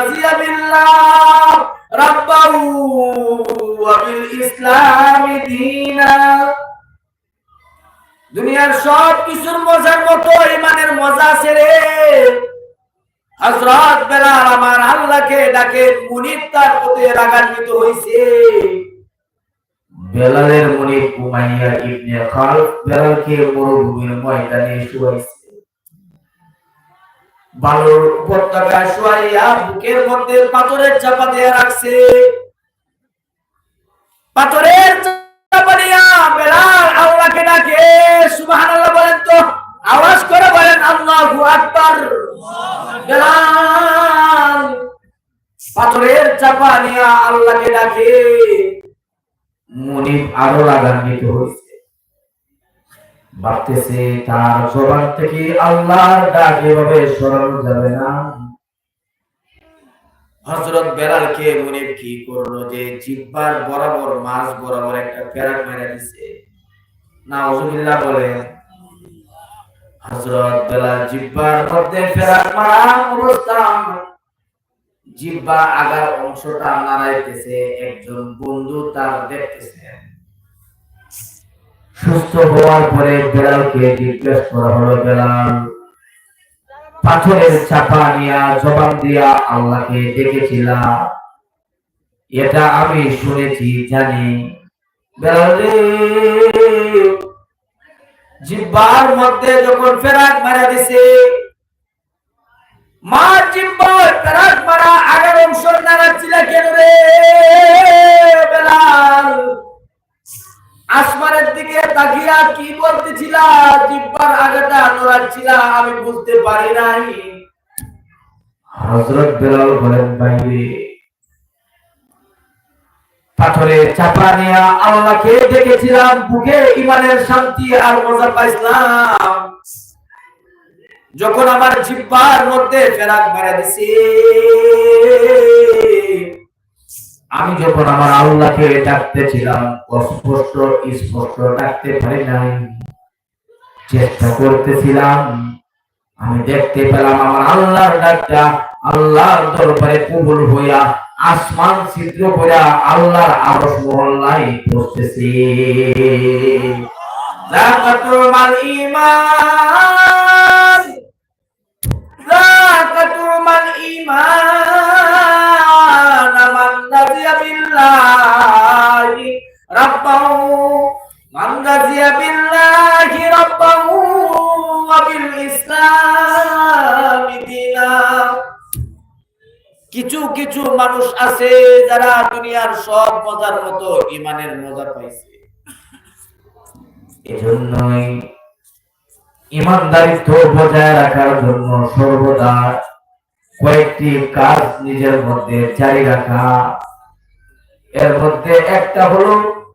রাজিয়া বিল্লাহ রাব্বাহু ওয়া বিল ইসলামি দীনা। দুনিয়ার সব কিছুর মজার মতো ইমানের মজা আছে রে। হযরত বেলাল আমার আল্লাহকে ডাকে, মুনিব তার প্রতি রাগান্বিত হইছে। বেলালের মুনিব উমাইয়া ইবনে খালদ বেলালকে মরুভূমির ময়দানে শুয়াইছে। বালুর উপত্যকায় শুয়াইয়া বুকের মধ্যে পাথরের চাপা দিয়ে রাখছে। পাথরের চাপা দিয়া বেলাল আল্লাহকে ডাকে। সুবহানাল্লাহ বলেন তো, আওয়াজ করে বলেন আল্লাহু আকবার। বেলাল পাথরের চাপা নিয়ে আল্লাহকে ডাকে। মুনিব আরো রাগান্বিত হয়েছে, ভাবতেছে তার জবান থেকে আল্লাহর ডাক এভাবে সরানো যাবে না। হযরত বেলালকে মুনিব কি করলো যে জিহ্বার বরাবর মাছ বরাবর একটা ফেরাক মেরে দিছে। নাউজুবিল্লাহ বলেন। হযরত বেলাল জিহ্বার মধ্যে ফেরাক মারা অবস্থা, জিহ্বা আগার অংশটা নাড়াইতেছে। একজন বন্ধু তার দেখতেছে। সুস্থ হওয়ার পরে বেলালকে জিজ্ঞেস করা হলো, বেলাল পাথরের চাপা নিয়া জবান দিয়া আল্লাহকে ডেকেছিলা, এটা আমি শুনেছি জানি। বেলাল রে, জিহ্বার মধ্যে যখন ফেরাক মারা দিছে, মা জিহ্বার ফেরাক মারা আগার অংশ নাড়াচ্ছিল কেন রে বেলাল? আসমানের দিকে তাকিয়া কি বলতেছিলা? জিহ্বার আগাটা নড়াচ্ছিলা, আমি বুঝতে পারি নাই। হযরত বেলাল বলেন, ভাইরে পাথরে চাপা নিয়া আল্লাহকে দেখেছিলাম, বুকে ইমানের শান্তি আর মজা পাইছিলাম। যখন আমার জিহ্বার মধ্যে ফেরাক মারা দিছে, আমি যখন আমার আল্লাহকে ডাকতেছিলাম অস্পষ্ট স্পষ্ট ডাকতে পারি নাই, চেষ্টা করতেছিলাম। আমি দেখতে পেলাম আমার আল্লাহর ডাকটা আল্লাহর দরবারে কবুল হইয়া আসমান ছিদ্র কইরা আল্লাহর আরশ মহল্লায় পৌঁছেছে। যাকাতুল ঈমান, যাকাতুল ঈমান মান রাজিয়া বিল্লাহি রাব্বাহু, মান রাজিয়া বিল্লাহি রাব্বাহু ওয়া বিল ইসলামি দীনা। কিছু কিছু মানুষ আছে যারা দুনিয়ার সব মজার মতো ইমানের মজা পাইছে। এজন্যই ইমানদারিত্ব বজায় রাখার জন্য সর্বদা কয়েকটি কাজ নিজের মধ্যে জারি রাখা। এর মধ্যে একটা হলো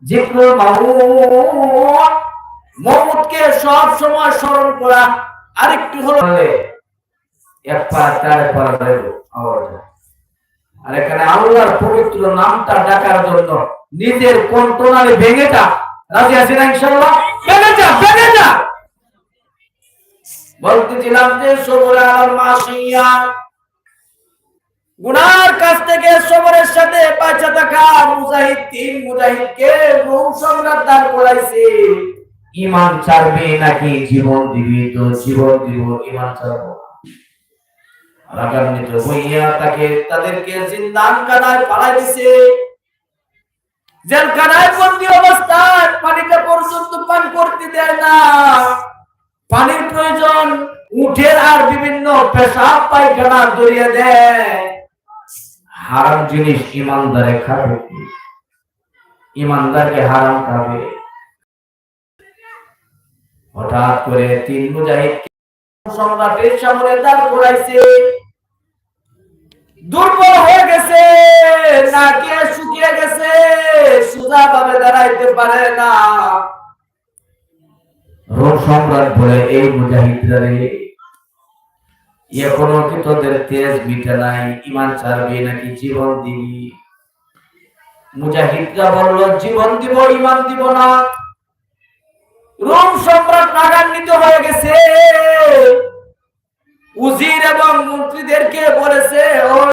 জিকরুল মাউত, মওতকে সব সময় স্মরণ করা। আরেকটি হলো এক পারা চার পারা আওয়াজ। আর এখানে আল্লাহর পবিত্র নামটা ডাকার জন্য নিজের কণ্ঠনালী ভেঙে যা। রাজি আছেন ইনশাআল্লাহ? ভেঙে যা, ভেঙে যা। বলতেছিলাম যে সবর আল মাসিয়া, গুনার কাছ থেকে সবরের সাথে বাঁচা থাকা মুজাহিদ, তিন মুজাহিদকে রূম সম্রাট দান করাইছে। ঈমান ছাড়বে নাকি জীবন দিবি? তো জীবন দিব, ঈমান ছাড়বো। রাগান্বিত হইয়া তাদেরকে জিন্দানখানায় পাঠাই দিছে। জেলখানায় বন্দী অবস্থায় পানিটা পর্যন্ত পান করতে দেয় না। পানির প্রয়োজন উঠের আর বিভিন্ন পেশাব পায়খানা ধরিয়ে দেয়। হারাম জিনিস ইমানদারে খাবে, ইমানদারকে হারাম খাবে। হঠাৎ করে তিন মুজাহিদ সম্রাটের সামনে দাঁড় করাইছে। দুর্বল হয়ে গেছে, নাকে শুকিয়ে গেছে, সোজা ভাবে দাঁড়াইতে পারে না। রোম সম্রাট বলে, এই মুজাহিদরা রে, এখনো কি তোদের তেজ মিটে নাই? ঈমান ছাড়বি নাকি জীবন দিবি? মুজাহিদরা বলল, জীবন দিব, ঈমান দিব না। রোম সম্রাট রাগান্বিত হয়ে গেছে, উজির এবং মন্ত্রীদেরকে বলেছে,